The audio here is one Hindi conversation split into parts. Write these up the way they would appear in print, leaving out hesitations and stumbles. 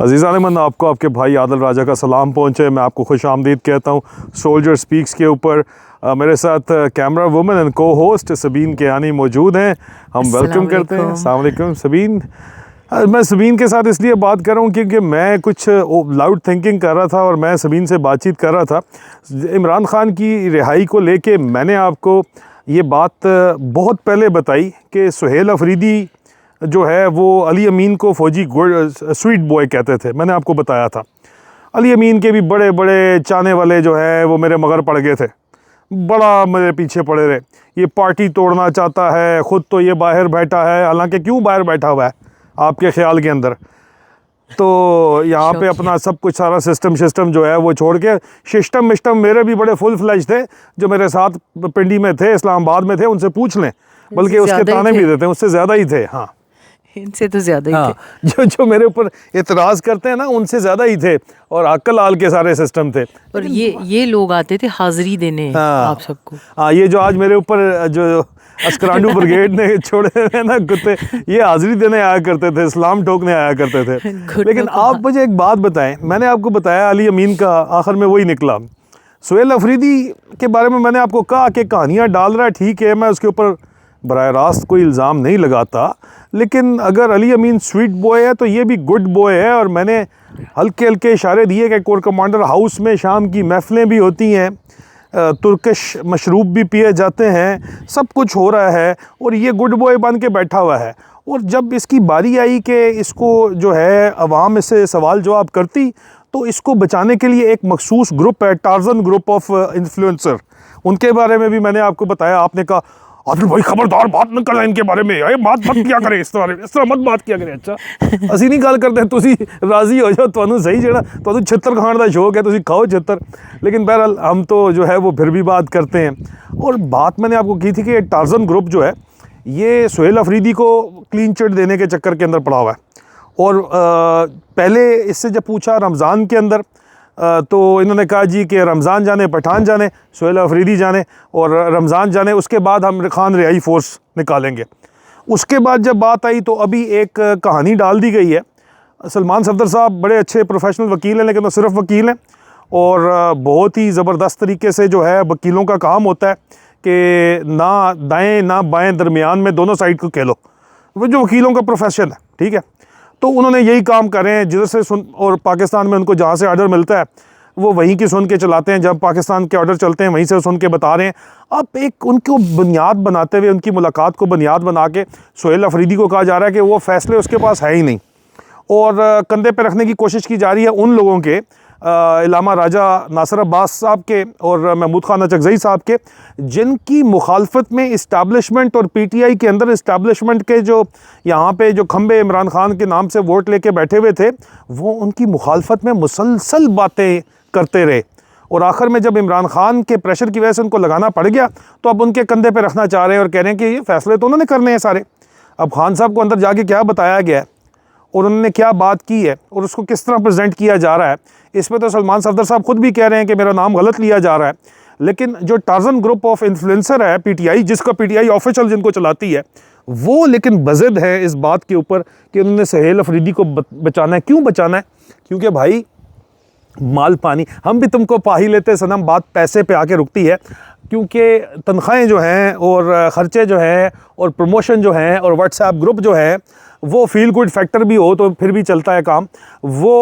अज़ीज़ान मन, आपको आपके भाई आदिल राजा का सलाम पहुँचे। मैं आपको खुश आमदीद कहता हूँ सोल्जर स्पीक्स के ऊपर। मेरे साथ कैमरा वुमन एंड को होस्ट सबीन कियानी मौजूद हैं। हम वेलकम करते हैं। अस्सलाम वालेकुम सबीन। मैं सबीन के साथ इसलिए बात कर रहा हूँ क्योंकि मैं कुछ लाउड थिंकिंग कर रहा था और मैं सबीन से बातचीत कर रहा था इमरान ख़ान की रिहाई को लेके। मैंने आपको ये बात बहुत पहले बताई कि सुहेल अफरीदी जो है वो अली अमीन को फ़ौजी स्वीट बॉय कहते थे। मैंने आपको बताया था अली अमीन के भी बड़े बड़े चाहने वाले जो है वो मेरे मगर पड़ गए थे, बड़ा मेरे पीछे पड़े रहे। ये पार्टी तोड़ना चाहता है, ख़ुद तो ये बाहर बैठा है। हालांकि क्यों बाहर बैठा हुआ है आपके ख्याल के अंदर? तो यहाँ पे अपना सब कुछ सारा सिस्टम जो है वो छोड़ के सिस्टम मेरे भी बड़े फुल फ्लैश थे जो मेरे साथ पिंडी में थे, इस्लामाबाद में थे। उनसे पूछ लें, बल्कि उसके ताने भी देते हैं, उससे ज़्यादा ही थे। हाँ, इनसे तो ज़्यादा ही थे। जो मेरे ऊपर इतराज़ करते हैं ना, उनसे ज़्यादा ही थे और अक्ल आल के सारे सिस्टम थे। और ये लोग आते थे हाज़िरी देने आप सबको। हाँ, ये जो आज मेरे ऊपर जो अस्करांडू ब्रिगेड ने छोड़े हैं ना कुत्ते, ये हाज़िरी देने आया करते थे, इस्लाम ठोकने आया करते थे। लेकिन आप मुझे एक बात बताएं, मैंने आपको बताया अली अमीन का आखिर में वही निकला। सुहेल अफरीदी के बारे में मैंने आपको कहा कि कहानियाँ डाल रहा है, ठीक है, मैं उसके ऊपर बराह रास्त कोई इल्ज़ाम नहीं लगाता। लेकिन अगर अली अमीन स्वीट बॉय है तो ये भी गुड बॉय है। और मैंने हल्के हल्के इशारे दिए कि कोर कमांडर हाउस में शाम की महफ़िलें भी होती हैं, तुर्किश मशरूब भी पिए जाते हैं, सब कुछ हो रहा है और ये गुड बॉय बन के बैठा हुआ है। और जब इसकी बारी आई कि इसको जो है अवाम इससे सवाल जवाब करती, तो इसको बचाने के लिए एक मखसूस ग्रुप है, टार्जन ग्रुप ऑफ इन्फ्लुएंसर, उनके बारे में भी मैंने आपको बताया। आपने कहा आदिल भाई खबरदार बात न करें इनके बारे में, ये बात मत किया करें, इस तरह मत बात किया करें। अच्छा, ਅਸੀਂ नहीं गल करते, तुसी राज़ी हो जाओ, तुहानू सही जेड़ा तुहानू छित्तर खाण दा शौक है, तुसी खाओ छित्तर। लेकिन बहरहाल हम तो जो है वो फिर भी बात करते हैं। और बात मैंने आपको की थी कि टार्जन ग्रुप जो है ये सुहेल अफरीदी को क्लीन चिट देने के चक्कर के अंदर पड़ा हुआ है। और पहले इससे जब पूछा रमज़ान के अंदर, तो इन्होंने कहा जी कि रमज़ान जाने, पठान जाने, सुहेल अफरीदी जाने और रमज़ान जाने, उसके बाद हम खान रिहाई फ़ोर्स निकालेंगे। उसके बाद जब बात आई तो अभी एक कहानी डाल दी गई है। सलमान सफदर साहब बड़े अच्छे प्रोफेशनल वकील हैं, लेकिन वो सिर्फ वकील हैं और बहुत ही ज़बरदस्त तरीके से जो है वकीलों का काम होता है कि ना दाएँ ना बाएँ, दरमियान में दोनों साइड को कह लो, वो जो वकीलों का प्रोफेशन है, ठीक है। तो उन्होंने यही काम करें जिधर से सुन, और पाकिस्तान में उनको जहाँ से ऑर्डर मिलता है वो वहीं की सुन के चलाते हैं। जब पाकिस्तान के ऑर्डर चलते हैं वहीं से सुन के बता रहे हैं। अब एक उनको बुनियाद बनाते हुए, उनकी मुलाकात को बुनियाद बना के सुहेल अफरीदी को कहा जा रहा है कि वो फ़ैसले उसके पास है ही नहीं और कंधे पे रखने की कोशिश की जा रही है उन लोगों के, इलामा राजा नासिर अब्बास साहब के और महमूद खान अचकज़ई साहब के, जिनकी मुखालफत में इस्टेब्लिशमेंट और पीटीआई के अंदर इस्टेब्लिशमेंट के जो यहाँ पे जो खंबे इमरान ख़ान के नाम से वोट लेके बैठे हुए थे, वो उनकी मुखालफत में मुसलसल बातें करते रहे। और आखिर में जब इमरान ख़ान के प्रेशर की वजह से उनको लगाना पड़ गया, तो अब उनके कंधे पे रखना चाह रहे हैं और कह रहे हैं कि ये फ़ैसले तो उन्होंने करने हैं सारे। अब खान साहब को अंदर जाके क्या बताया गया है और उन्होंने क्या बात की है और उसको किस तरह प्रेजेंट किया जा रहा है, इसमें तो सलमान सफदर साहब खुद भी कह रहे हैं कि मेरा नाम गलत लिया जा रहा है। लेकिन जो टार्जन ग्रुप ऑफ इन्फ्लुएंसर है पीटीआई, जिसका पीटीआई ऑफिशियल जिनको चलाती है, वो लेकिन बज़द है इस बात के ऊपर कि उन्होंने सुहेल अफरीदी को बचाना है। क्यों बचाना है? क्योंकि भाई माल पानी, हम भी तुमको पा ही लेते सनम, बात पैसे पे आके रुकती है। क्योंकि तनख्वाहें जो हैं और ख़र्चे जो हैं और प्रमोशन जो हैं और व्हाट्सएप ग्रुप जो है, वो फील गुड फैक्टर भी हो तो फिर भी चलता है काम। वो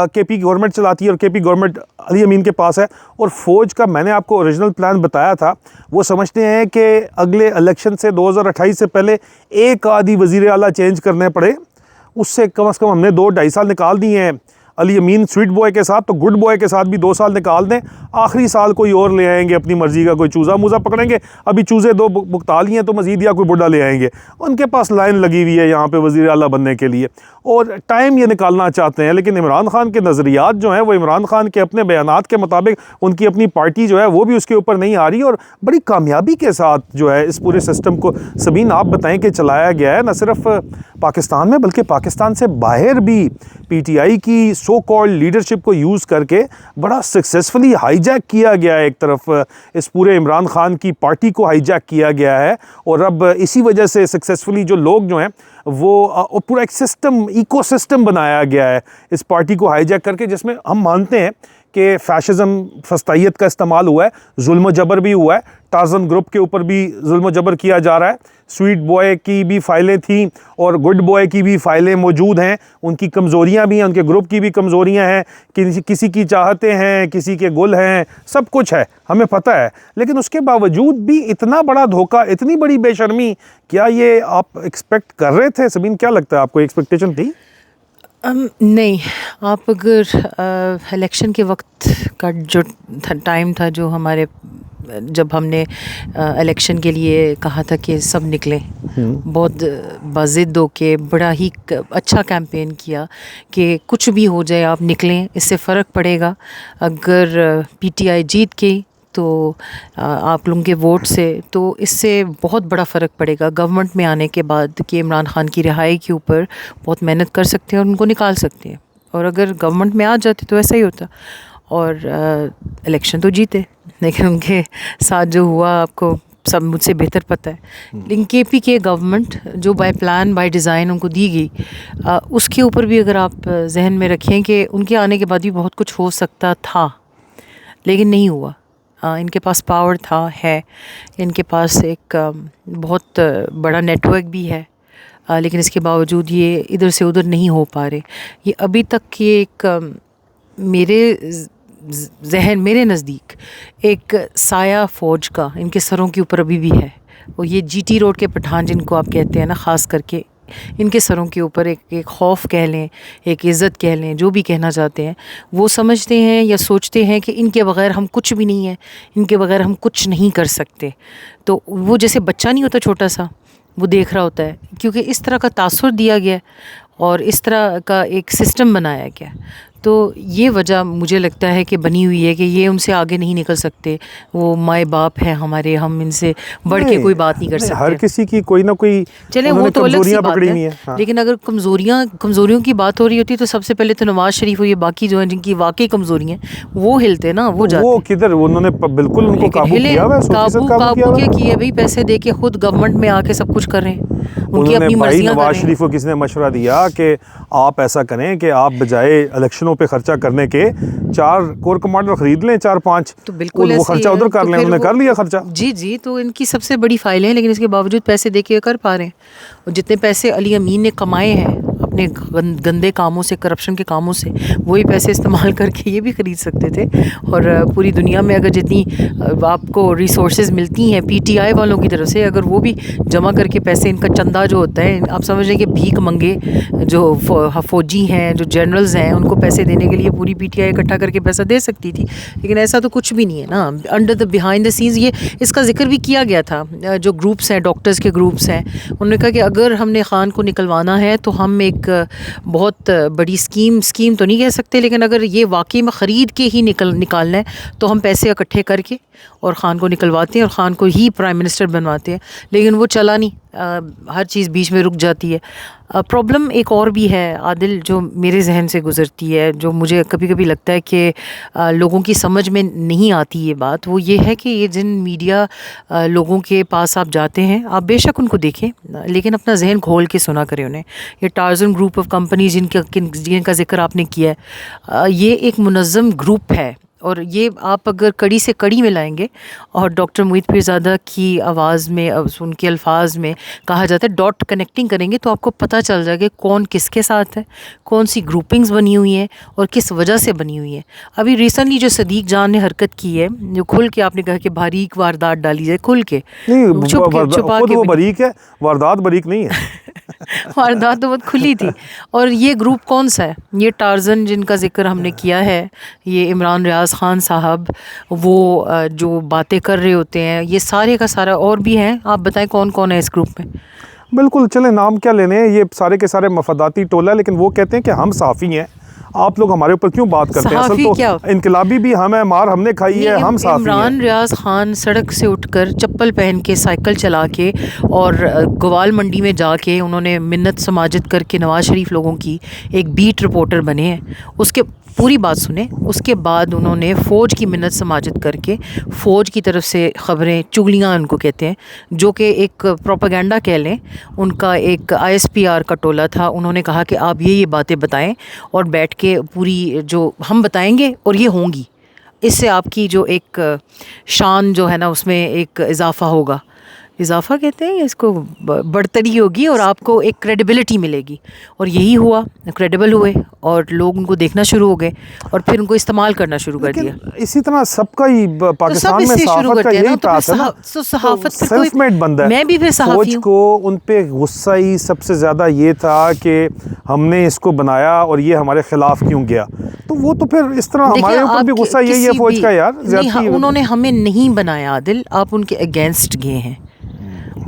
केपी गवर्नमेंट चलाती है और केपी गवर्नमेंट अली अमीन के पास है। और फ़ौज का मैंने आपको ओरिजिनल प्लान बताया था, वो समझते हैं कि अगले इलेक्शन से 2028 से पहले एक आधी वज़ीर आला चेंज करने पड़े, उससे कम से कम हमने 2-2.5 साल निकाल दिए हैं अली अमीन स्वीट बॉय के साथ, तो गुड बॉय के साथ भी 2 साल निकाल दें। आखिरी साल कोई और ले आएंगे अपनी मर्ज़ी का, कोई चूज़ा मूज़ा पकड़ेंगे। अभी चूज़े 2 भुगता लिए हैं तो मज़ीद या कोई बुढ़ा ले आएंगे। उनके पास लाइन लगी हुई है यहाँ पे वज़ीर आला बनने के लिए और टाइम ये निकालना चाहते हैं। लेकिन इमरान ख़ान के नज़रियात जो हैं वो इमरान ख़ान के अपने बयानात के मुताबिक उनकी अपनी पार्टी जो है वो भी उसके ऊपर नहीं आ रही और बड़ी कामयाबी के साथ जो है इस पूरे सिस्टम को, सबीन आप बताएं, कि चलाया गया है। न सिर्फ पाकिस्तान में बल्कि पाकिस्तान से बाहर भी पीटीआई की सो कॉल्ड लीडरशिप को यूज़ करके बड़ा सक्सेसफुली हाईजैक किया गया है। एक तरफ इस पूरे इमरान ख़ान की पार्टी को हाईजैक किया गया है और अब इसी वजह से सक्सेसफुली जो लोग जो हैं वो पूरा एक सिस्टम, इकोसिस्टम बनाया गया है इस पार्टी को हाईजैक करके, जिसमें हम मानते हैं कि फैशिज़म, फस्तायत का इस्तेमाल हुआ है, जुल्म जबर भी हुआ है, टार्ज़न ग्रुप के ऊपर भी जुल्म जबर किया जा रहा है, स्वीट बॉय की भी फाइलें थी और गुड बॉय की भी फाइलें मौजूद हैं, उनकी कमज़ोरियाँ भी हैं, उनके ग्रुप की भी कमज़ोरियाँ हैं, किसी की चाहते हैं, किसी के गुल हैं, सब कुछ है, हमें पता है। लेकिन उसके बावजूद भी इतना बड़ा धोखा, इतनी बड़ी बेशर्मी, क्या ये आप एक्सपेक्ट कर रहे थे सबीन? क्या लगता है आपको, एक्सपेक्टेशन थी? नहीं, आप अगर इलेक्शन के वक्त का जो टाइम था, जो हमारे जब हमने इलेक्शन के लिए कहा था कि सब निकलें, बहुत बाज़िद होके बड़ा ही अच्छा कैंपेन किया कि कुछ भी हो जाए आप निकलें, इससे फ़र्क पड़ेगा। अगर पीटीआई जीत गई तो आप लोगों के वोट से, तो इससे बहुत बड़ा फ़र्क पड़ेगा गवर्नमेंट में आने के बाद, कि इमरान खान की रिहाई के ऊपर बहुत मेहनत कर सकते हैं और उनको निकाल सकते हैं। और अगर गवर्नमेंट में आ जाते तो ऐसा ही होता। और इलेक्शन तो जीते, लेकिन उनके साथ जो हुआ आपको सब मुझसे बेहतर पता है। लेकिन केपी गवर्नमेंट जो बाय प्लान बाय डिज़ाइन उनको दी गई, उसके ऊपर भी अगर आप जहन में रखें कि उनके आने के बाद भी बहुत कुछ हो सकता था, लेकिन नहीं हुआ। इनके पास पावर था, है, इनके पास एक बहुत बड़ा नेटवर्क भी है, लेकिन इसके बावजूद ये इधर से उधर नहीं हो पा रहे। ये अभी तक ये एक मेरे नज़दीक एक साया फ़ौज का इनके सरों के ऊपर अभी भी है। वो ये जीटी रोड के पठान जिनको आप कहते हैं ना, ख़ास करके इनके सरों के ऊपर एक खौफ कह लें, एक इज़्ज़त कह लें, जो भी कहना चाहते हैं। वो समझते हैं या सोचते हैं कि इनके बग़ैर हम कुछ भी नहीं है, इनके बग़ैर हम कुछ नहीं कर सकते। तो वो जैसे बच्चा नहीं होता छोटा सा, वो देख रहा होता है, क्योंकि इस तरह का तासुर दिया गया है और इस तरह का एक सिस्टम बनाया गया। तो ये वजह मुझे लगता है कि बनी हुई है कि ये उनसे आगे नहीं निकल सकते। वो माए बाप हैं हमारे, हम इनसे बढ़ के कोई बात नहीं कर सकते। हर किसी की कोई ना कोई, चले वो तो अलग सी बात है। हाँ। लेकिन अगर कमज़ोरियों की बात हो रही होती तो सबसे पहले तो नवाज शरीफ और ये बाकी जो हैं जिनकी वाकई कमज़ोरियाँ हैं वो हिलते ना, वो जाते। वो किधर, उन्होंने बिल्कुल उनको काबू किया हुआ है, काबू क्या किए भाई, पैसे दे के खुद गवर्नमेंट में आके सब कुछ कर रहे हैं, उनकी अपनी मर्जियां। नवाज शरीफ को किसी ने मशवरा दिया कि आप ऐसा करें कि आप बजाय इलेक्शनों पे खर्चा करने के 4 कोर कमांडर खरीद लें, 4-5, तो बिल्कुल वो खर्चा उधर कर लें। उन्होंने कर लिया खर्चा। जी, तो इनकी सबसे बड़ी फाइलें हैं, लेकिन इसके बावजूद पैसे दे के कर पा रहे हैं। और जितने पैसे अली अमीन ने कमाए हैं अपने गंदे कामों से, करप्शन के कामों से, वही पैसे इस्तेमाल करके ये भी ख़रीद सकते थे। और पूरी दुनिया में अगर जितनी आपको रिसोर्सेज मिलती हैं पीटीआई वालों की तरफ से, अगर वो भी जमा करके पैसे, इनका चंदा जो होता है, आप समझ लें कि भीख मंगे जो फ़ौजी हैं, जो जनरल्स हैं, उनको पैसे देने के लिए पूरी पीटीआई इकट्ठा करके पैसा दे सकती थी। लेकिन ऐसा तो कुछ भी नहीं है ना। Under the behind the scenes ये इसका जिक्र भी किया गया था। जो ग्रुप्स हैं, डॉक्टर्स के ग्रुप्स हैं, उन्होंने कहा कि अगर हमने खान को निकलवाना है तो हम एक बहुत बड़ी स्कीम तो नहीं कह सकते, लेकिन अगर ये वाकई में ख़रीद के ही निकालना है तो हम पैसे इकट्ठे करके और ख़ान को निकलवाते हैं और ख़ान को ही प्राइम मिनिस्टर बनवाते हैं। लेकिन वो चला नहीं, हर चीज़ बीच में रुक जाती है। प्रॉब्लम एक और भी है आदिल, जो मेरे जहन से गुज़रती है, जो मुझे कभी कभी लगता है कि लोगों की समझ में नहीं आती ये बात। वो ये है कि ये जिन मीडिया लोगों के पास आप जाते हैं, आप बेशक उनको देखें, लेकिन अपना जहन खोल के सुना करें उन्हें। ये टार्ज़न ग्रुप ऑफ कंपनीज जिनका जिक्र आपने किया है, ये एक मुनज़्ज़म ग्रुप है। और ये आप अगर कड़ी से कड़ी में लाएंगे, और डॉक्टर मोहित पीरज़ादा की आवाज़ में, उनके अल्फाज में कहा जाता है, डॉट कनेक्टिंग करेंगे तो आपको पता चल जाएगा कौन किसके साथ है, कौन सी ग्रुपिंग्स बनी हुई हैं और किस वजह से बनी हुई हैं। अभी रिसेंटली जो सदीक जान ने हरकत की है, जो खुल के आपने कहा कि बारीक वारदात डाली जाए, खुल के नहीं, छुपा के वो बारीक है, वारदात बारीक नहीं है। वारदात तो बहुत खुली थी। और ये ग्रुप कौन सा है? ये टार्ज़न जिनका जिक्र हमने किया है, ये इमरान रियाज ख़ान साहब, वो जो बातें कर रहे होते हैं, ये सारे का सारा, और भी हैं, आप बताएं कौन कौन है इस ग्रुप में? बिल्कुल, चले नाम क्या लेने, ये सारे के सारे मफादाती टोला, लेकिन वो कहते हैं कि हम साफ़ी हैं, आप लोग हमारे ऊपर क्यों बात करते हैं? असल तो इनकलाबी भी हम है, मार हमने खाई है, हम साफ़ी हैं। इमरान रियाज खान सड़क से उठकर चप्पल पहन के, साइकिल चला के और ग्वाल मंडी में जाके उन्होंने मिन्नत समाजत करके नवाज शरीफ लोगों की एक बीट रिपोर्टर बने हैं। उसके पूरी बात सुने। उसके बाद उन्होंने फ़ौज की मिन्नत समाजत करके फ़ौज की तरफ से ख़बरें, चुगलियाँ उनको कहते हैं, जो कि एक प्रोपेगेंडा कह लें, उनका एक ISPR का टोला था। उन्होंने कहा कि आप ये बातें बताएं और बैठ के पूरी जो हम बताएंगे और ये होंगी, इससे आपकी जो एक शान जो है ना उसमें एक इजाफ़ा होगा। इजाफ़ा कहते हैं इसको, बढ़तरी होगी और आपको एक क्रेडिबिलिटी मिलेगी। और यही हुआ, क्रेडिबल हुए और लोग उनको देखना शुरू हो गए और फिर उनको इस्तेमाल करना शुरू कर दिया। इसी तरह सबका ही पाकिस्तान में सहाफ़त का यही बात है ना, तो सहाफ़त फिर सेल्फ मेड बंदा है। मैं भी फिर सहाफ़ी फौज हूँ। को उन पे गुस्सा ही सबसे ज़्यादा ये था कि हमने इसको बनाया और ये हमारे ख़िलाफ़ क्यों गया। तो वो तो फिर इस तरह हमारे ऊपर भी गुस्सा यही है फौज का यार, नहीं, उन्होंने हमें नहीं बनाया आदिल, आप उनके अगेंस्ट गए हैं।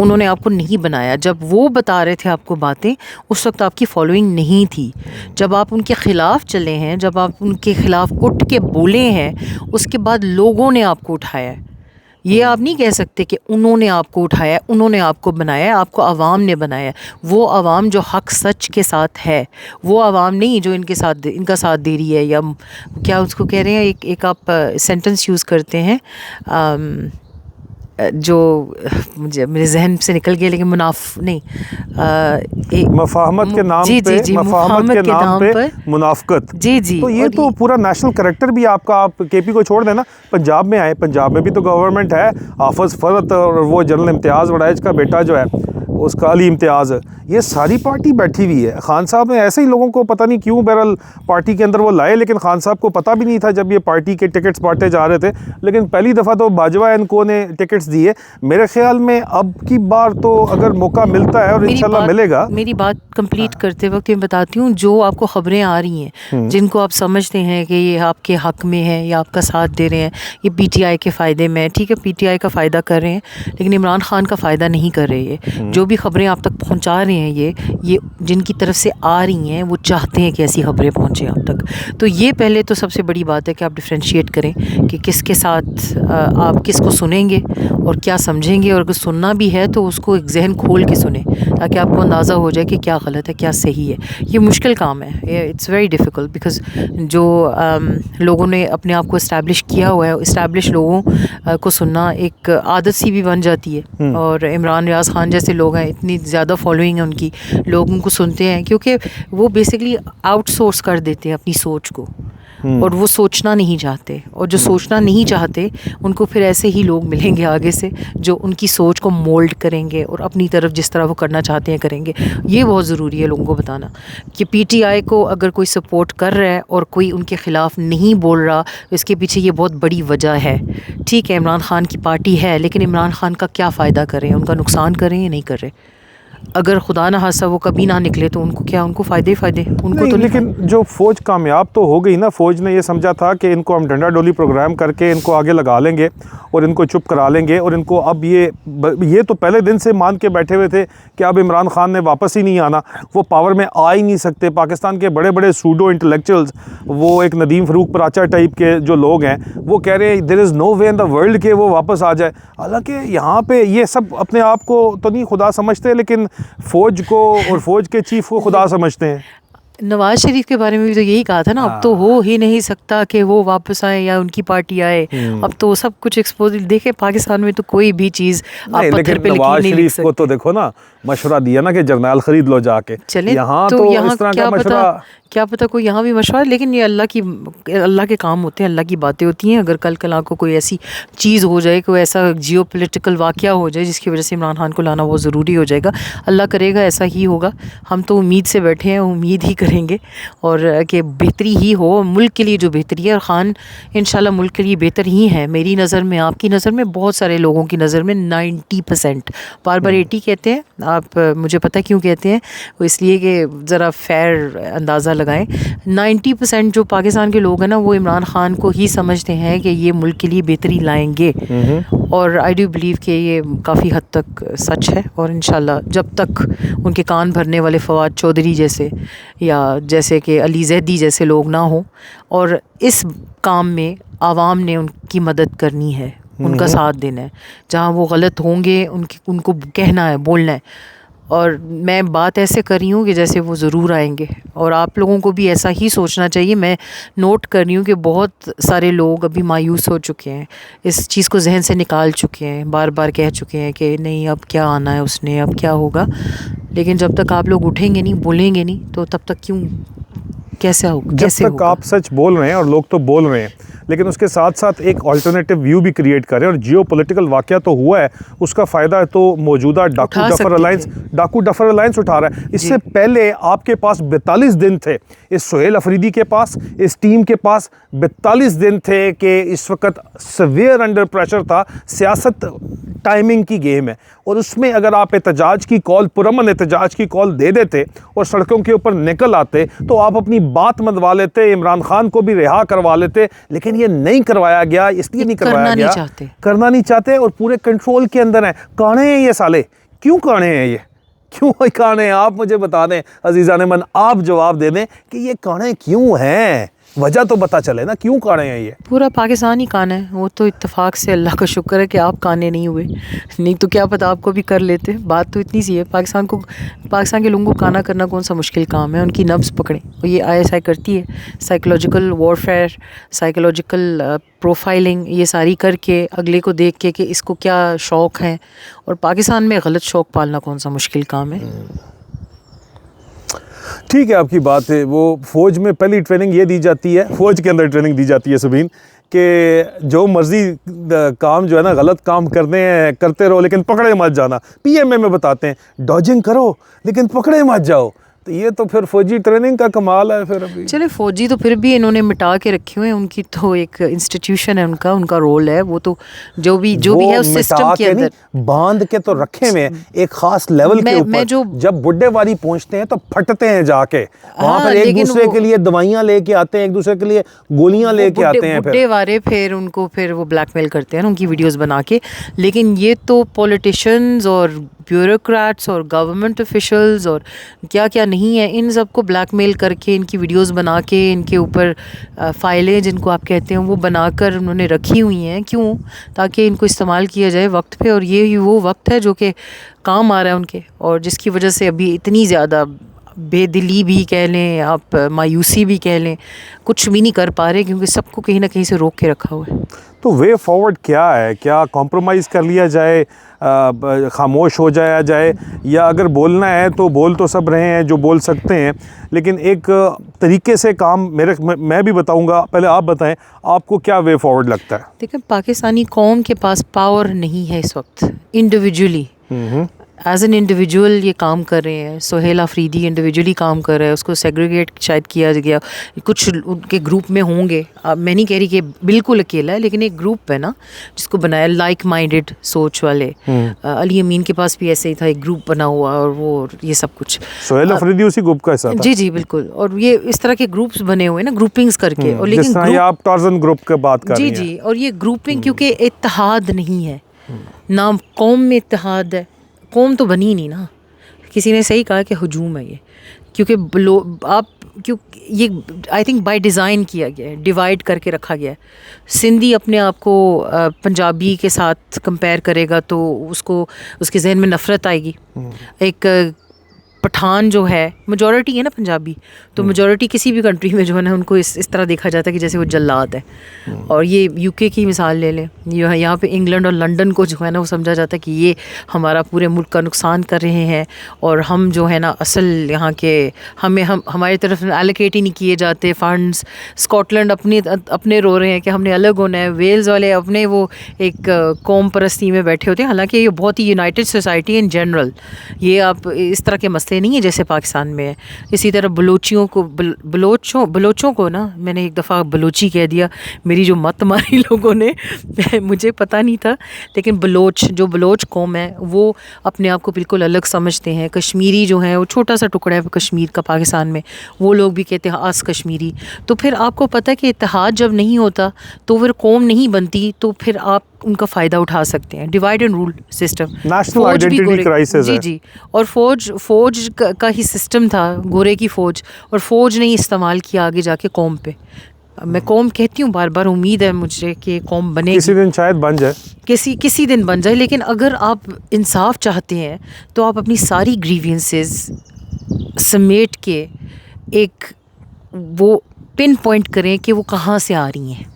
उन्होंने आपको नहीं बनाया। जब वो बता रहे थे आपको बातें, उस वक्त आपकी फॉलोइंग नहीं थी। जब आप उनके ख़िलाफ़ चले हैं, जब आप उनके ख़िलाफ़ उठ के बोले हैं, उसके बाद लोगों ने आपको उठाया है। ये आप नहीं कह सकते कि उन्होंने आपको उठाया, उन्होंने आपको बनाया, आपको आवाम ने बनाया। वो आवाम जो हक सच के साथ है, वो आवाम नहीं जो इनका साथ दे रही है, या क्या उसको कह रहे हैं, एक आप सेंटेंस यूज़ करते हैं जो मुझे मेरे जहन से निकल गया, लेकिन मफाहमत के नाम पे, मफाहमत के नाम पे मुनाफकत। जी। तो ये तो पूरा नेशनल करैक्टर भी आपका, आप KP को छोड़ देना, पंजाब में आए, पंजाब में भी तो गवर्नमेंट है, हाफिज फरत और वो जनरल इम्तियाज़ वड़ैच का बेटा जो है उसका अली इम्तियाज़, ये सारी पार्टी बैठी हुई है। खान साहब ने ऐसे ही लोगों को पता नहीं क्यों बहरहाल पार्टी के अंदर वो लाए, लेकिन खान साहब को पता भी नहीं था जब ये पार्टी के टिकट्स बांटे जा रहे थे। लेकिन पहली दफ़ा तो बाजवा इनको ने टिकट्स दिए। मेरे ख्याल में अब की बार तो अगर मौका मिलता है और इंशाल्लाह मिलेगा। मेरी बात कंप्लीट करते वक्त मैं बताती हूँ, जो आपको ख़बरें आ रही हैं जिनको आप समझते हैं कि ये आपके हक़ में है या आपका साथ दे रहे हैं, ये PTI के फ़ायदे में, ठीक है, PTI का फ़ायदा कर रहे हैं, लेकिन इमरान खान का फ़ायदा नहीं कर रहे हैं। जो भी ख़बरें आप तक पहुंचा रहे हैं, ये जिनकी तरफ से आ रही हैं, वो चाहते हैं कि ऐसी ख़बरें पहुंचे आप तक। तो ये पहले तो सबसे बड़ी बात है कि आप डिफ्रेंशिएट करें कि किसके साथ आप किसको सुनेंगे और क्या समझेंगे, और अगर सुनना भी है तो उसको एक जहन खोल के सुने, ताकि आपको अंदाज़ा हो जाए कि क्या गलत है क्या सही है। ये मुश्किल काम है, इट्स वेरी डिफ़िकल्ट, बिकॉज़ जो लोगों ने अपने आप को इस्टेब्लिश किया हुआ है, इस्टेब्लिश लोगों को सुनना एक आदत सी भी बन जाती है। और इमरान रियाज़ खान जैसे लोग हैं, इतनी ज़्यादा फॉलोइंग है उनकी, लोग उनको सुनते हैं क्योंकि वो बेसिकली आउटसोर्स कर देते हैं अपनी सोच को, और वो सोचना नहीं चाहते, और जो सोचना नहीं चाहते उनको फिर ऐसे ही लोग मिलेंगे आगे से जो उनकी सोच को मोल्ड करेंगे और अपनी तरफ जिस तरह वो करना चाहते हैं करेंगे। ये बहुत ज़रूरी है लोगों को बताना कि PTI को अगर कोई सपोर्ट कर रहा है और कोई उनके ख़िलाफ़ नहीं बोल रहा, इसके पीछे ये बहुत बड़ी वजह है। ठीक है, इमरान खान की पार्टी है, लेकिन इमरान खान का क्या फ़ायदा कर रहे हैं, उनका नुकसान कर रहे हैं या नहीं कर रहे? अगर खुदा न खास्ता वो कभी ना निकले तो उनको क्या, उनको फ़ायदे ही फ़ायदे, उनको तो लेकिन जो फ़ौज कामयाब तो हो गई ना। फ़ौज ने ये समझा था कि इनको हम डंडा डोली प्रोग्राम करके इनको आगे लगा लेंगे और इनको चुप करा लेंगे, और इनको अब ये तो पहले दिन से मान के बैठे हुए थे कि अब इमरान खान ने वापस ही नहीं आना, वो पावर में आ ही नहीं सकते। पाकिस्तान के बड़े बड़े सूडो इंटेलेक्चुअल्स, वो एक नदीम फ़रूक पराचा टाइप के जो लोग हैं, वो कह रहे हैं there is no way in the world के वो वापस आ जाए। हालांकि यहाँ पे ये सब अपने आप को तो नहीं खुदा समझते, लेकिन फ़ौज को और फ़ौज के चीफ को खुदा समझते हैं। नवाज शरीफ के बारे में भी तो यही कहा था ना, अब तो हो ही नहीं सकता कि वो वापस आए या उनकी पार्टी आए। अब तो सब कुछ एक्सपोज, देखे पाकिस्तान में तो कोई भी चीज़ आप पत्थर पे नवाज शरीफ को तो देखो ना, मशवरा दिया ना कि जर्नल खरीद लो जाके। चले यहाँ तो इस तरह का मशवरा, क्या पता कोई यहाँ भी मशवरा, लेकिन ये अल्लाह के काम होते हैं, अल्लाह की बातें होती हैं। अगर कल को कोई ऐसी चीज़ हो जाए, कोई ऐसा जियोपॉलिटिकल वाक़या हो जाए जिसकी वजह से इमरान खान को लाना बहुत ज़रूरी हो जाएगा, अल्लाह करेगा ऐसा ही होगा। हम तो उम्मीद से बैठे हैं, उम्मीद ही करेंगे और कि बेहतरी ही हो मुल्क के लिए, जो बेहतरी है। और ख़ान इंशाल्लाह मुल्क के लिए बेहतर ही है, मेरी नज़र में, आपकी नज़र में, बहुत सारे लोगों की नज़र में 90%। बार 80 कहते हैं आप, मुझे पता क्यों कहते हैं, वो इसलिए कि ज़रा फेयर अंदाज़ा लगाएं। 90% जो पाकिस्तान के लोग हैं ना, वो इमरान खान को ही समझते हैं कि ये मुल्क के लिए बेहतरी लाएंगे, और आई डू बिलीव कि ये काफ़ी हद तक सच है। और इंशाल्लाह जब तक उनके कान भरने वाले फवाद चौधरी जैसे, या जैसे कि अली जैदी जैसे लोग ना हो, और इस काम में आवाम ने उनकी मदद करनी है, उनका साथ देना है। जहाँ वो गलत होंगे उनको कहना है, बोलना है, और मैं बात ऐसे कर रही हूँ कि जैसे वो ज़रूर आएंगे, और आप लोगों को भी ऐसा ही सोचना चाहिए। मैं नोट कर रही हूँ कि बहुत सारे लोग अभी मायूस हो चुके हैं, इस चीज़ को जहन से निकाल चुके हैं, बार बार कह चुके हैं कि नहीं अब क्या आना है उसने, अब क्या होगा। लेकिन जब तक आप लोग उठेंगे नहीं, बोलेंगे नहीं, तो तब तक क्यों, कैसे होगा, कैसे जब तक होगा? आप सच बोल रहे हैं, और लोग तो बोल रहे हैं, लेकिन उसके साथ साथ एक अल्टरनेटिव व्यू भी क्रिएट करें। और जियो पॉलिटिकल वाक़या तो हुआ है, उसका फ़ायदा तो मौजूदा उठा सकते थे। डाकू डफर अलायंस उठा रहा है। इससे पहले आपके पास 42 दिन थे, इस सुहेल अफरीदी के पास, इस टीम के पास 42 दिन थे कि इस वक्त सवेयर अंडर प्रेशर था। सियासत टाइमिंग की गेम है, और उसमें अगर आप एहतजाज की कॉल, पुरअमन एहतजाज की कॉल दे देते और सड़कों के ऊपर निकल आते, तो आप अपनी बात मनवा लेते, इमरान खान को भी रिहा करवा लेते। लेकिन ये नहीं करवाया गया, इसलिए नहीं करवाया गया, करना नहीं चाहते, और पूरे कंट्रोल के अंदर हैं। काने हैं ये साले, क्यों काने हैं ये, क्यों काने हैं? आप मुझे बता दें अजीज़ान मन, आप जवाब दे दें कि ये काने क्यों हैं, वजह तो पता चले ना, क्यों काने हैं ये? पूरा पाकिस्तान ही काना है। वो तो इत्तेफाक से अल्लाह का शुक्र है कि आप काने नहीं हुए, नहीं तो क्या पता आपको भी कर लेते। बात तो इतनी सी है, पाकिस्तान के लोगों को काना करना कौन सा मुश्किल काम है। उनकी नब्ज़ पकड़ें, और ये ISI करती है, साइकोलॉजिकल वॉरफेयर, साइकोलॉजिकल प्रोफाइलिंग, ये सारी करके अगले को देख के कि इसको क्या शौक़ है। और पाकिस्तान में गलत शौक़ पालना कौन सा मुश्किल काम है। ठीक है, आपकी बात है। वो फ़ौज में पहली ट्रेनिंग ये दी जाती है, फ़ौज के अंदर ट्रेनिंग दी जाती है सबीन, कि जो मर्ज़ी काम जो है ना, गलत काम करते रहो लेकिन पकड़े मत जाना। PMA में बताते हैं डॉजिंग करो लेकिन पकड़े मत जाओ। तो ये तो फिर फौजी ट्रेनिंग का कमाल है। फिर अभी चले फ़ौजी तो फिर भी इन्होंने मिटा के रखे हुए हैं, उनकी तो एक इंस्टीट्यूशन है, उनका रोल है। वो तो जो भी है उस सिस्टम के अंदर बांध के तो रखे हुए हैं एक खास लेवल के ऊपर। जब बुड्ढे वाली पहुंचते हैं तो फटते हैं जाके वहाँ पर, एक दूसरे के लिए दवाइयाँ लेके आते हैं, एक दूसरे के लिए गोलियाँ लेके आते हैं। बुड्ढे वाले फिर उनको वो ब्लैकमेल करते हैं उनकी वीडियोस बना के। लेकिन ये तो पॉलिटिशियंस और ब्यूरोक्रेट्स और गवर्नमेंट ऑफिशियल्स और क्या क्या नहीं है, इन सबको ब्लैकमेल करके इनकी वीडियोस बना के इनके ऊपर फाइलें जिनको आप कहते हैं वो बनाकर उन्होंने रखी हुई हैं। क्यों? ताकि इनको इस्तेमाल किया जाए वक्त पे, और ये वो वक्त है जो कि काम आ रहा है उनके, और जिसकी वजह से अभी इतनी ज़्यादा बेदिली भी कह लें आप, मायूसी भी कह लें, कुछ भी नहीं कर पा रहे क्योंकि सबको कहीं ना कहीं से रोक के रखा हुआ है। तो वे फॉरवर्ड क्या है? क्या कॉम्प्रोमाइज़ कर लिया जाए, खामोश हो जाया जाए, या अगर बोलना है तो बोल तो सब रहे हैं जो बोल सकते हैं, लेकिन एक तरीके से काम मैं भी बताऊंगा, पहले आप बताएं आपको क्या वे फॉरवर्ड लगता है? देखिए, पाकिस्तानी कौम के पास पावर नहीं है इस वक्त इंडिविजुअली, एज एन इंडिविजुअल ये काम कर रहे हैं। सुहेल अफरीदी इंडिविजुअली काम कर रहा है, उसको सेग्रीगेट शायद किया गया, कुछ उनके ग्रुप में होंगे। मैं नहीं कह रही कि बिल्कुल अकेला है, लेकिन एक ग्रुप है ना जिसको बनाया लाइक माइंडेड सोच वाले। अली अमीन के पास भी ऐसे ही था, एक ग्रुप बना हुआ, और वो ये सब कुछ सुहेल अफरीदी उसी ग्रुप का हिस्सा था। जी बिल्कुल। और ये इस तरह के ग्रुप्स बने हुए हैं ना, ग्रुपिंग्स करके। और लेकिन आप टार्ज़न ग्रुप की बात कर रही हैं। जी, और ये ग्रुपिंग क्योंकि इत्तेहाद नहीं है ना, कौम में इत्तेहाद है, कौम तो बनी नहीं ना। किसी ने सही कहा कि हुजूम है ये, क्योंकि ये आई थिंक बाय डिज़ाइन किया गया है, डिवाइड करके रखा गया है। सिंधी अपने आप को पंजाबी के साथ कंपेयर करेगा तो उसको उसके जहन में नफ़रत आएगी। एक पठान जो है मेजॉरिटी है ना पंजाबी, तो मेजॉरिटी किसी भी कंट्री में जो है ना उनको इस तरह देखा जाता है कि जैसे वो जल्लाद है। और ये UK की मिसाल ले लें, यहाँ पे इंग्लैंड और लंदन को जो है ना वो समझा जाता है कि ये हमारा पूरे मुल्क का नुकसान कर रहे हैं, और हम जो है ना असल यहाँ के हमारी तरफ एलोकेट ही नहीं किए जाते फंड्स। स्कॉटलैंड अपने रो रहे हैं कि हमने अलग होना है, वेल्स वाले अपने वो एक कौम परस्ती में बैठे होते हैं। हालांकि ये बहुत ही यूनाइटेड सोसाइटी इन जनरल, ये आप इस तरह के मसले नहीं है जैसे पाकिस्तान में है। इसी तरह बलोचों को ना, मैंने एक दफ़ा बलोची कह दिया, मेरी जो मत मारी लोगों ने मुझे पता नहीं था, लेकिन बलोच कौम है वो अपने आप को बिल्कुल अलग समझते हैं। कश्मीरी जो है वो छोटा सा टुकड़ा है कश्मीर का पाकिस्तान में, वो लोग भी कहते हैं आस कश्मीरी। तो फिर आपको पता है कि इत्तेहाद जब नहीं होता तो फिर कौम नहीं बनती, तो फिर आप उनका फ़ायदा उठा सकते हैं। Divide and rule system, national identity crisis है। जी, और फौज का ही सिस्टम था, गोरे की फ़ौज, और फ़ौज ने इस्तेमाल किया आगे जाके कौम पे। मैं कौम कहती हूँ बार बार, उम्मीद है मुझे कि कौम बनेगी, किसी दिन शायद बन जाए, किसी दिन बन जाए। लेकिन अगर आप इंसाफ चाहते हैं तो आप अपनी सारी ग्रीवियंसेस समेट के एक वो पिन पॉइंट करें कि वो कहाँ से आ रही हैं।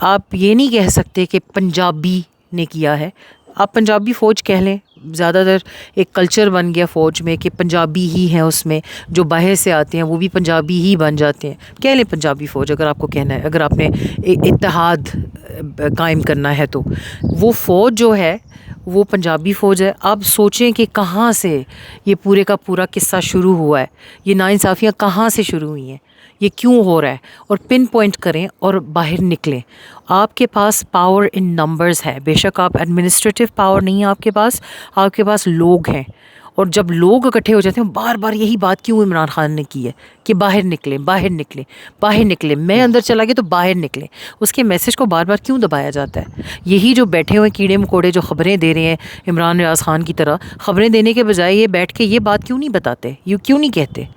आप ये नहीं कह सकते कि पंजाबी ने किया है। आप पंजाबी फ़ौज कह लें, ज़्यादातर एक कल्चर बन गया फ़ौज में कि पंजाबी ही हैं, उसमें जो बाहर से आते हैं वो भी पंजाबी ही बन जाते हैं। कह लें पंजाबी फ़ौज, अगर आपको कहना है, अगर आपने इत्तेहाद कायम करना है तो वो फ़ौज जो है वो पंजाबी फ़ौज है। आप सोचें कि कहाँ से ये पूरे का पूरा किस्सा शुरू हुआ है, ये नाइंसाफ़ियाँ कहाँ से शुरू हुई हैं, ये क्यों हो रहा है, और पिन पॉइंट करें और बाहर निकलें। आपके पास पावर इन नंबर्स है, बेशक आप एडमिनिस्ट्रेटिव पावर नहीं है आपके पास लोग हैं। और जब लोग इकट्ठे हो जाते हैं, बार बार यही बात क्यों इमरान खान ने की है कि बाहर निकलें, बाहर निकलें, बाहर निकलें, मैं अंदर चला गया तो बाहर निकलें, उसके मैसेज को बार बार क्यों दबाया जाता है। यही जो बैठे हुए कीड़े मकोड़े जो ख़बरें दे रहे हैं इमरान रियाज खान की तरह, ख़बरें देने के बजाय ये बैठ के ये बात क्यों नहीं बताते, ये क्यों नहीं कहते,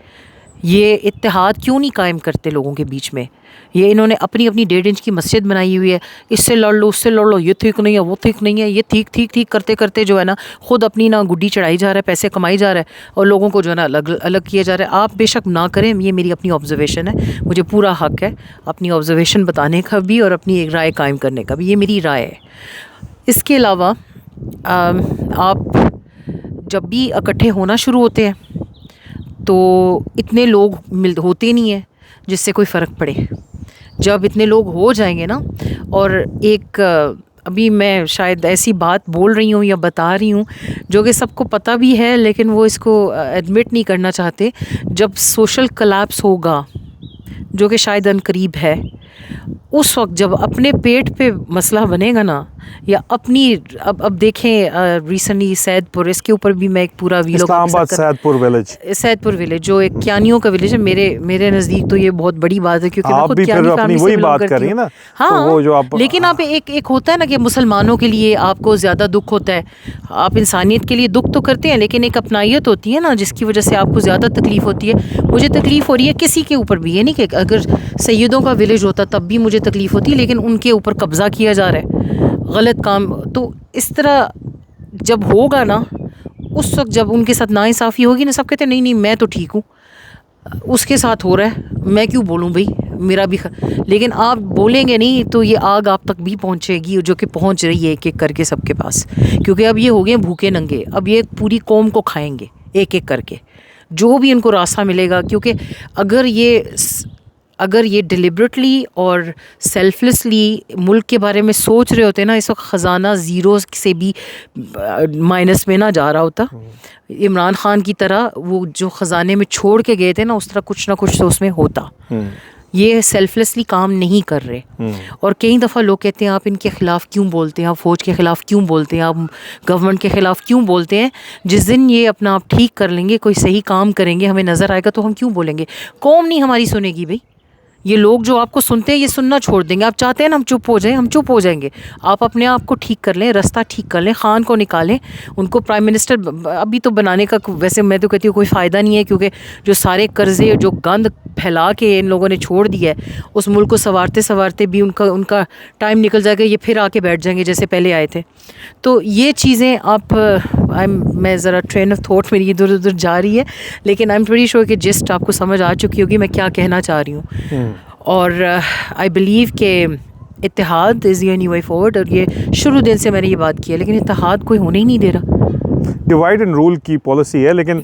ये इत्तेहाद क्यों नहीं कायम करते लोगों के बीच में। ये इन्होंने अपनी 1.5 इंच की मस्जिद बनाई हुई है, इससे लड़ लो उससे लड़ लो, ये ठीक नहीं है वो ठीक नहीं है, ये ठीक करते करते जो है ना ख़ुद अपनी ना गुड्डी चढ़ाई जा रहा है, पैसे कमाई जा रहा है, और लोगों को जो है ना अलग अलग किया जा रहा है। आप बेशक ना करें, ये मेरी अपनी ऑब्जर्वेशन है, मुझे पूरा हक़ है अपनी ऑब्जर्वेशन बताने का भी और अपनी एक राय कायम करने का भी, ये मेरी राय है। इसके अलावा आप जब भी इकट्ठे होना शुरू होते हैं तो इतने लोग होते नहीं हैं जिससे कोई फ़र्क पड़े। जब इतने लोग हो जाएंगे ना, और एक अभी मैं शायद ऐसी बात बोल रही हूँ या बता रही हूँ जो कि सबको पता भी है लेकिन वो इसको एडमिट नहीं करना चाहते, जब सोशल कोलैप्स होगा जो कि शायद अनकरीब है, उस वक्त जब अपने पेट पे मसला बनेगा ना, या अपनी अब देखें रिसेंटली सैदपुर, इसके ऊपर भी मैं एक पूरा वीडियो, इस्लामाबाद सैदपुर विलेज जो एक क्यानियों का विलेज है, मेरे नज़दीक तो ये बहुत बड़ी बात है, क्योंकि मैं खुद क्यानी फैमिली से बिलोंग करती हूँ ना। हाँ, तो वो जो लेकिन आप एक होता है ना कि मुसलमानों के लिए आपको ज़्यादा दुख होता है, आप इंसानियत के लिए दुख तो करते हैं, लेकिन एक अपनायत होती है ना जिसकी वजह से आपको ज़्यादा तकलीफ़ होती है। मुझे तकलीफ़ हो रही है किसी के ऊपर भी, ये नहीं कि अगर सैयदों का विलेज होता तब भी मुझे तकलीफ़ होती, लेकिन उनके ऊपर कब्ज़ा किया जा रहा है, गलत काम। तो इस तरह जब होगा ना, उस वक्त जब उनके साथ नाइंसाफ़ी होगी ना, सब कहते हैं नहीं मैं तो ठीक हूँ, उसके साथ हो रहा है, मैं क्यों बोलूँ भाई, मेरा भी लेकिन आप बोलेंगे नहीं तो ये आग आप तक भी पहुँचेगी, जो कि पहुँच रही है एक एक करके सबके पास। क्योंकि अब ये हो गए भूखे नंगे, अब ये पूरी कौम को खाएंगे एक एक करके, जो भी इनको रास्ता मिलेगा। क्योंकि अगर ये डिलिबरेटली और सेल्फलेसली मुल्क के बारे में सोच रहे होते ना, इस वक्त ख़जाना ज़ीरो से भी माइनस में ना जा रहा होता। इमरान खान की तरह वो जो ख़जाने में छोड़ के गए थे ना, उस तरह कुछ ना कुछ तो उसमें होता। ये सेल्फलेसली काम नहीं कर रहे। और कई दफ़ा लोग कहते हैं आप इनके ख़िलाफ़ क्यों बोलते हैं, आप फ़ौज के ख़िलाफ़ क्यों बोलते हैं, आप गवर्नमेंट के ख़िलाफ़ क्यों बोलते हैं। जिस दिन ये अपना आप ठीक कर लेंगे, कोई सही काम करेंगे, हमें नज़र आएगा तो हम क्यों बोलेंगे। कौम नहीं हमारी सुनेगी भाई, ये लोग जो आपको सुनते हैं ये सुनना छोड़ देंगे। आप चाहते हैं ना हम चुप हो जाएं, हम चुप हो जाएंगे। आप अपने आप को ठीक कर लें, रास्ता ठीक कर लें, खान को निकालें, उनको प्राइम मिनिस्टर अभी तो बनाने का वैसे मैं तो कहती हूँ कोई फ़ायदा नहीं है, क्योंकि जो सारे कर्ज़े जो गंद फैला के इन लोगों ने छोड़ दिया है, उस मुल्क को संवारते संवारते भी उनका टाइम निकल जाएगा, ये फिर आके बैठ जाएंगे जैसे पहले आए थे। तो ये चीज़ें आप मैं ज़रा ट्रेन ऑफ थॉट मेरी इधर उधर जा रही है, लेकिन आई एम प्रीटी श्योर कि जिस्ट आपको समझ आ चुकी होगी मैं क्या कहना चाह रही हूँ। और आई बिलीव के ittehad is the only way forward. और ये शुरू दिन से मैंने ये बात की है, लेकिन इत्तेहाद कोई होने ही नहीं दे रहा। डिवाइड एंड रूल की पॉलिसी है, लेकिन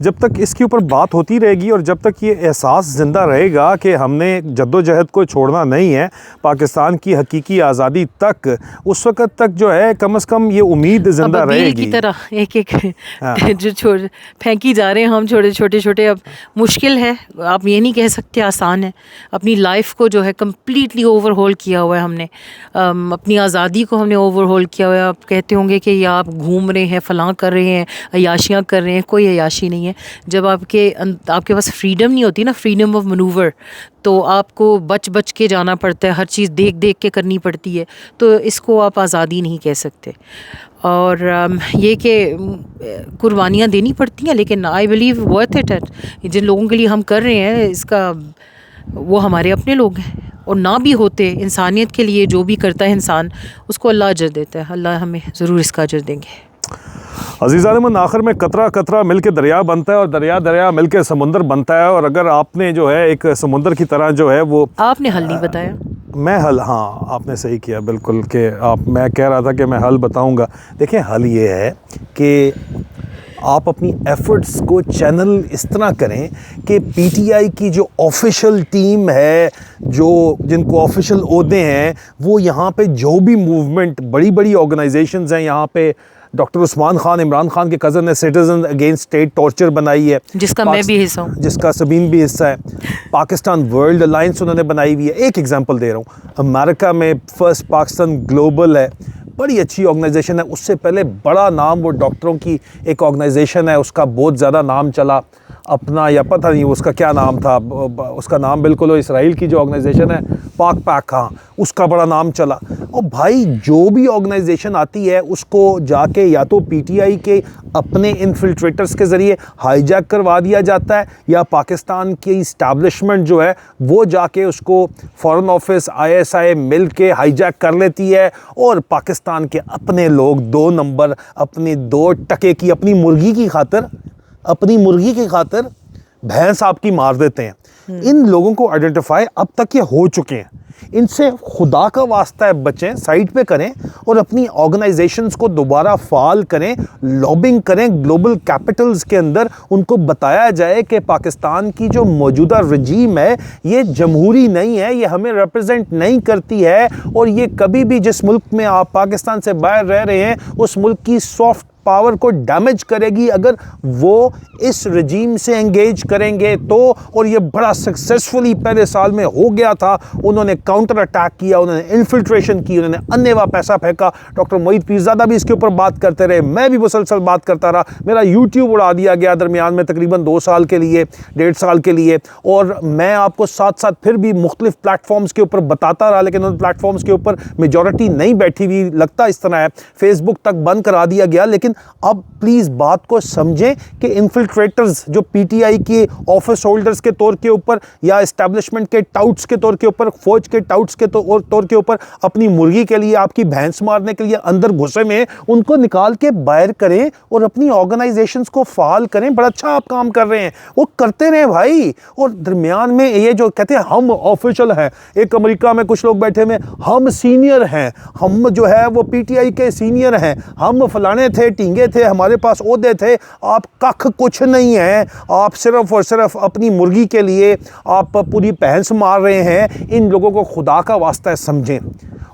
जब तक इसके ऊपर बात होती रहेगी और जब तक ये एहसास ज़िंदा रहेगा कि हमने जद्दोजहद को छोड़ना नहीं है पाकिस्तान की हकीकी आज़ादी तक, उस वक़्त तक जो है कम से कम ये उम्मीद ज़िंदा रहेगी। की तरह एक जो फेंकी जा रहे हैं हम छोटे। अब मुश्किल है, आप ये नहीं कह सकते आसान है। अपनी लाइफ को जो है कम्प्लीटली ओवरहोल किया हुआ है हमने, अपनी आज़ादी को हमने ओवरहोल किया हुआ है। आप कहते होंगे कि या आप घूम रहे हैं, फलां कर रहे हैं, अयाशियाँ कर रहे हैं, कोई अयाशी नहीं है। जब आपके पास फ्रीडम नहीं होती ना, फ्रीडम ऑफ मनूवर, तो आपको बच के जाना पड़ता है, हर चीज़ देख के करनी पड़ती है, तो इसको आप आज़ादी नहीं कह सकते। और ये कि कुर्बानियाँ देनी पड़ती हैं, लेकिन आई बिलीव वर्थ इट है। जिन लोगों के लिए हम कर रहे हैं, इसका वो हमारे अपने लोग हैं, और ना भी होते, इंसानियत के लिए जो भी करता है इंसान उसको अल्लाह अजर देता है। अल्लाह हमें ज़रूर इसका अजर देंगे। अज़ीज़ान, आखिर में कतरा कतरा मिलके दरिया बनता है और दरिया दरिया मिलके समुंदर बनता है। और अगर आपने जो है एक समुंदर की तरह जो है वो, आपने हल नहीं बताया। मैं हल, हाँ आपने सही किया बिल्कुल कि आप, मैं कह रहा था कि मैं हल बताऊंगा। देखिए हल ये है कि आप अपनी एफ़र्ट्स को चैनल इस तरह करें कि पीटीआई की जो ऑफिशियल टीम है, जो जिनको ऑफिशियल ओहदे हैं, वो यहाँ पे जो भी मूवमेंट, बड़ी बड़ी ऑर्गेनाइजेशंस हैं यहाँ पे, डॉक्टर उस्मान खान, इमरान खान के कज़न ने सिटीजन अगेंस्ट स्टेट टॉर्चर बनाई है, जिसका मैं भी हिस्सा हूँ, जिसका सबीन भी हिस्सा है। पाकिस्तान वर्ल्ड अलायंस उन्होंने बनाई हुई है। एक एग्जांपल दे रहा हूँ, अमेरिका में फर्स्ट पाकिस्तान ग्लोबल है, बड़ी अच्छी ऑर्गेनाइजेशन है। उससे पहले बड़ा नाम वो डॉक्टरों की एक ऑर्गेनाइजेशन है, उसका बहुत ज़्यादा नाम चला अपना, या पता नहीं उसका क्या नाम था, उसका नाम बिल्कुल, वो इसराइल की जो ऑर्गेनाइजेशन है पाक पैक, हाँ उसका बड़ा नाम चला। और भाई जो भी ऑर्गेनाइजेशन आती है उसको जाके या तो पीटीआई के अपने इन्फिल्ट्रेटर्स के ज़रिए हाईजैक करवा दिया जाता है, या पाकिस्तान की इस्टेब्लिशमेंट जो है वो जाके उसको फॉरेन ऑफिस आईएसआई मिल के हाईजैक कर लेती है, और पाकिस्तान के अपने लोग 2 नंबर अपनी 2 टके की अपनी मुर्गी की खातिर भैंस आपकी मार देते हैं। इन लोगों को आइडेंटिफाई अब तक ये हो चुके हैं। इनसे खुदा का वास्ता है बचें, साइड पे करें और अपनी ऑर्गेनाइजेशंस को दोबारा फाल करें, लॉबिंग करें ग्लोबल कैपिटल्स के अंदर। उनको बताया जाए कि पाकिस्तान की जो मौजूदा रजीम है ये जमहूरी नहीं है, ये हमें रिप्रेजेंट नहीं करती है, और ये कभी भी जिस मुल्क में आप पाकिस्तान से बाहर रह रहे हैं उस मुल्क की सॉफ्ट पावर को डैमेज करेगी अगर वो इस रजीम से एंगेज करेंगे तो। और ये बड़ा सक्सेसफुली पहले साल में हो गया था। उन्होंने काउंटर अटैक किया, उन्होंने इन्फिल्ट्रेशन की, उन्होंने अन्नेवा पैसा फेंका। डॉक्टर मोहित पीरज़ादा भी इसके ऊपर बात करते रहे, मैं भी मुसलसल बात करता रहा। मेरा यूट्यूब उड़ा दिया गया दरमियान में तकरीबन 2 साल के लिए, 1.5 साल के लिए, और मैं आपको साथ साथ फिर भी मुख्तलिफ प्लेटफॉर्म्स के ऊपर बताता रहा, लेकिन उन प्लेटफॉर्म्स के ऊपर मेजॉरिटी नहीं बैठी हुई, लगता इस तरह है। फेसबुक तक बंद करा दिया गया। लेकिन अब प्लीज़ बात को समझें कि इन्फिल्ट्रेटर्स जो पीटीआई के ऑफिस होल्डर्स के तौर के ऊपर या एस्टेब्लिशमेंट के टाउट्स के तौर के ऊपर, फौज के टाउट्स के तौर के ऊपर अपनी मुर्गी के लिए, आपकी भैंस मारने के लिए अंदर घुसे में, उनको निकाल के बाहर करें और अपनी ऑर्गेनाइजेशंस को फाल करें। बड़ा अच्छा आप काम कर रहे हैं, वो करते रहें भाई। और दरमियान में ये जो कहते हैं हम ऑफिशियल हैं, एक अमेरिका में कुछ लोग बैठे में हम सीनियर हैं, हम जो है वो पीटीआई के सीनियर हैं, हम फलाने थे, टींगे थे, हमारे पास ओहदे थे। आप कख कुछ नहीं है, आप सिर्फ और सिर्फ अपनी मुर्गी के लिए आप पूरी भैंस मार रहे हैं। इन लोगों को खुदा का वास्ता है समझें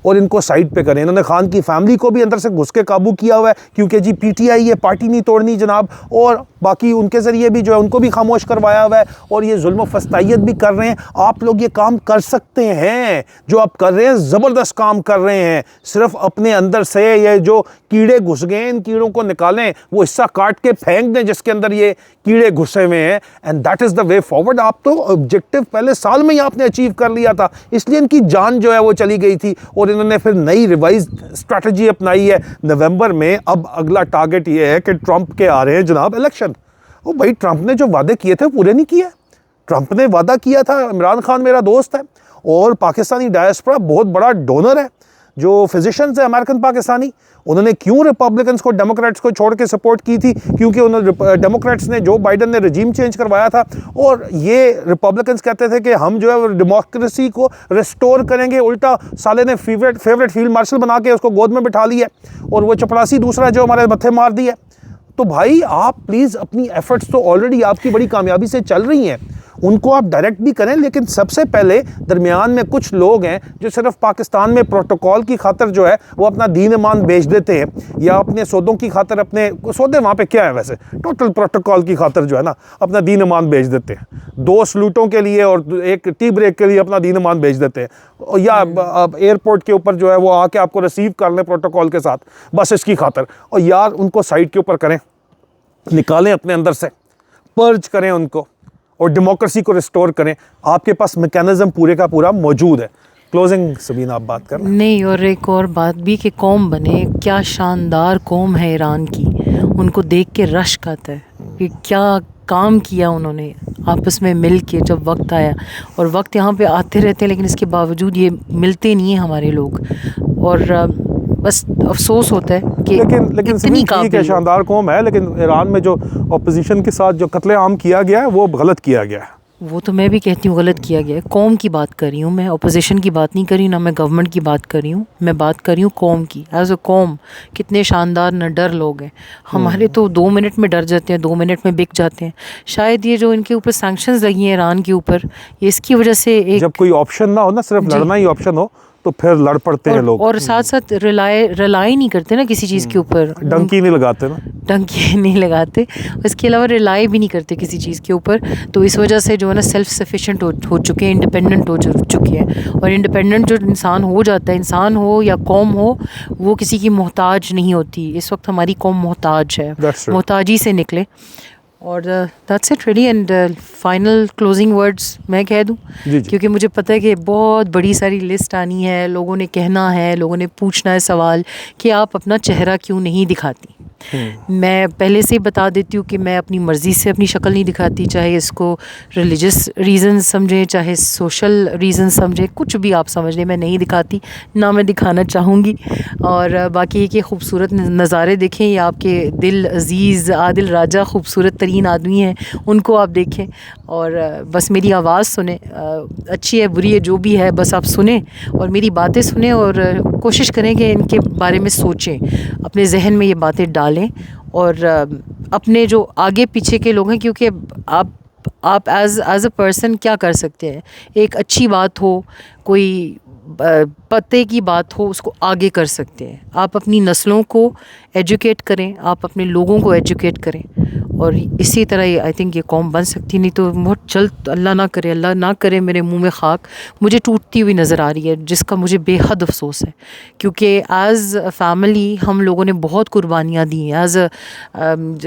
और इनको साइड पे करें। इन्होंने खान की फैमिली को भी अंदर से घुस के काबू किया हुआ है, क्योंकि जी पीटीआई ये पार्टी नहीं तोड़नी जनाब, और बाकी उनके ज़रिए भी जो है उनको भी खामोश करवाया हुआ है, और ये जुल्म फस्तायत भी कर रहे हैं। आप लोग ये काम कर सकते हैं, जो आप कर रहे हैं ज़बरदस्त काम कर रहे हैं। सिर्फ अपने अंदर से ये जो कीड़े घुस गए, इन कीड़ों को निकालें, वो हिस्सा काट के फेंक दें जिसके अंदर ये कीड़े घुसे हुए हैं, and that is the way forward. आप तो ऑब्जेक्टिव पहले साल में ही आपने अचीव कर लिया था, इसलिए इनकी जान जो है वो चली गई थी, और इन्होंने फिर नई रिवाइज स्ट्रैटेजी अपनाई है नवंबर में। अब अगला टारगेट ये है कि ट्रंप के आ रहे हैं जनाब इलेक्शन। ओ भाई, ट्रंप ने जो वादे किए थे पूरे नहीं किए। ट्रंप ने वादा किया था, इमरान खान मेरा दोस्त है और पाकिस्तानी डायस्पोरा बहुत बड़ा डोनर है, जो फिजिशियंस है अमेरिकन पाकिस्तानी, उन्होंने क्यों रिपब्लिकन्स को डेमोक्रेट्स को छोड़ के सपोर्ट की थी? क्योंकि उन्होंने डेमोक्रेट्स ने, जो बाइडन ने रजीम चेंज करवाया था, और ये रिपब्लिकन्स कहते थे कि हम जो है डेमोक्रेसी को रिस्टोर करेंगे। उल्टा साले ने फेवरेट फील्ड मार्शल बना के उसको गोद में बिठा लिया, और वो चपरासी दूसरा जो हमारे मत्थे मार दिया। तो भाई आप प्लीज़ अपनी एफर्ट्स तो ऑलरेडी आपकी बड़ी कामयाबी से चल रही हैं, उनको आप डायरेक्ट भी करें। लेकिन सबसे पहले दरमियान में कुछ लोग हैं जो सिर्फ पाकिस्तान में प्रोटोकॉल की खातर जो है वो अपना दीन ईमान बेच देते हैं, या अपने सौदों की खातर, अपने सौदे वहाँ पे क्या है वैसे, टोटल प्रोटोकॉल की खातर जो है ना अपना दीन ईमान बेच देते हैं। 2 सलूटों के लिए और एक टी ब्रेक के लिए अपना दीन ईमान बेच देते हैं, या एयरपोर्ट के ऊपर जो है वो आके आपको रिसीव कर लें प्रोटोकॉल के साथ, बस इसकी खातर। और यार उनको साइड के ऊपर करें, निकालें अपने अंदर से, पर्ज करें उनको और डेमोक्रेसी को रिस्टोर करें। आपके पास मैकेनिज्म पूरे का पूरा मौजूद है। क्लोजिंग सबीना आप बात कर नहीं, और एक और बात भी कि कौम बने, क्या शानदार कौम है ईरान की, उनको देख के रश्क आता है कि क्या काम किया उन्होंने आपस में मिल के, जब वक्त आया, और वक्त यहाँ पे आते रहते हैं लेकिन इसके बावजूद ये मिलते नहीं हैं हमारे लोग, और बस अफसोस होता है कि लेकिन इतनी समीम ठीक है, काबिल शानदार कौम है, लेकिन ईरान में जो अपोजिशन के साथ जो कत्लेआम किया गया है वो गलत किया गया है। वो तो मैं भी कहती हूँ गलत किया गया है। कौम की बात कर रही हूँ मैं, अपोजिशन की बात नहीं कर रही, ना मैं गवर्नमेंट की बात कर रही हूँ, मैं बात कर रही हूँ कौम की। एज अ कौम कितने शानदार निडर लोग हैं हमारे, तो 2 मिनट में डर जाते हैं, 2 मिनट में बिक जाते हैं। शायद ये जो इनके ऊपर सैंक्शंस लगी हैं ईरान के ऊपर, ये इसकी वजह से एक जब कोई ऑप्शन ना हो ना, सिर्फ लड़ना ही ऑप्शन हो, तो फिर लड़ पड़ते हैं लोग, और साथ साथ रिलाई नहीं करते ना किसी चीज़ के ऊपर, डंकी नहीं लगाते ना, डंकी नहीं लगाते, इसके अलावा रिलाई भी नहीं करते किसी चीज़ के ऊपर। तो इस वजह से जो है ना सेल्फ सफिशेंट हो चुके हैं, इंडिपेंडेंट हो चुके हैं। और इंडिपेंडेंट जो इंसान हो जाता है, इंसान हो या कौम हो, वो किसी की मोहताज नहीं होती। इस वक्त हमारी कौम मोहताज है, That's right. मोहताजी से निकले। और that's it really. And final closing words मैं कह दूं, जी जी। क्योंकि मुझे पता है कि बहुत बड़ी सारी लिस्ट आनी है, लोगों ने कहना है, लोगों ने पूछना है सवाल कि आप अपना चेहरा क्यों नहीं दिखाती। मैं पहले से ही बता देती हूँ कि मैं अपनी मर्ज़ी से अपनी शक्ल नहीं दिखाती, चाहे इसको रिलीजियस रीज़न समझें, चाहे सोशल रीज़न समझें, कुछ भी आप समझ लें, मैं नहीं दिखाती, ना मैं दिखाना चाहूँगी। और बाकी ये कि खूबसूरत नज़ारे देखें, ये आपके दिल अज़ीज़ आदिल राजा खूबसूरत तरीन आदमी हैं, उनको आप देखें, और बस मेरी आवाज़ सुने, अच्छी है बुरी है जो भी है, बस आप सुने और मेरी बातें सुने, और कोशिश करें कि इनके बारे में सोचें, अपने जहन में ये बातें डालें, और अपने जो आगे पीछे के लोग हैं, क्योंकि आप एज अ पर्सन क्या कर सकते हैं, एक अच्छी बात हो, कोई पते की बात हो, उसको आगे कर सकते हैं। आप अपनी नस्लों को एजुकेट करें, आप अपने लोगों को एजुकेट करें, और इसी तरह आई थिंक ये कौम बन सकती। नहीं तो बहुत जल्द, अल्लाह ना करे मेरे मुंह में खाक, मुझे टूटती हुई नज़र आ रही है, जिसका मुझे बेहद अफसोस है, क्योंकि एज़ फैमिली हम लोगों ने बहुत कुर्बानियाँ दी हैं। एज़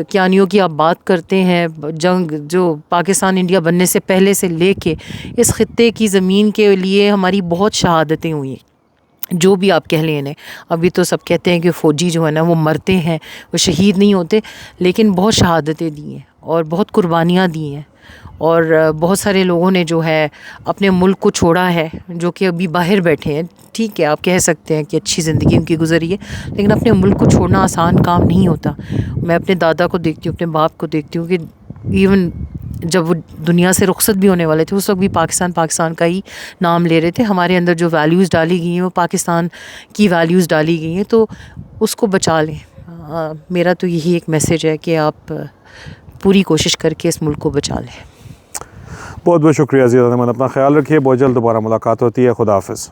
क्यानियों की आप बात करते हैं, जंग जो पाकिस्तान इंडिया बनने से पहले से लेके इस खित्ते की ज़मीन के लिए हमारी बहुत शहादतें हुई हैं, जो भी आप कह लें इन्हें। अभी तो सब कहते हैं कि फ़ौजी जो है ना वो मरते हैं, वो शहीद नहीं होते, लेकिन बहुत शहादतें दी हैं और बहुत कुर्बानियाँ दी हैं, और बहुत सारे लोगों ने जो है अपने मुल्क को छोड़ा है, जो कि अभी बाहर बैठे हैं। ठीक है, आप कह सकते हैं कि अच्छी ज़िंदगी उनकी गुजरी है, लेकिन अपने मुल्क को छोड़ना आसान काम नहीं होता। मैं अपने दादा को देखती हूँ, अपने बाप को देखती हूँ कि इवन जब वो दुनिया से रुखसत भी होने वाले थे, उस वक्त भी पाकिस्तान का ही नाम ले रहे थे। हमारे अंदर जो वैल्यूज़ डाली गई हैं वो पाकिस्तान की वैल्यूज़ डाली गई हैं, तो उसको बचा लें। मेरा तो यही एक मैसेज है कि आप पूरी कोशिश करके इस मुल्क को बचा लें। बहुत बहुत शुक्रिया अज़ीज़, अपना ख्याल रखिए, बहुत जल्द दोबारा मुलाकात होती है। खुदा हाफ़िज़।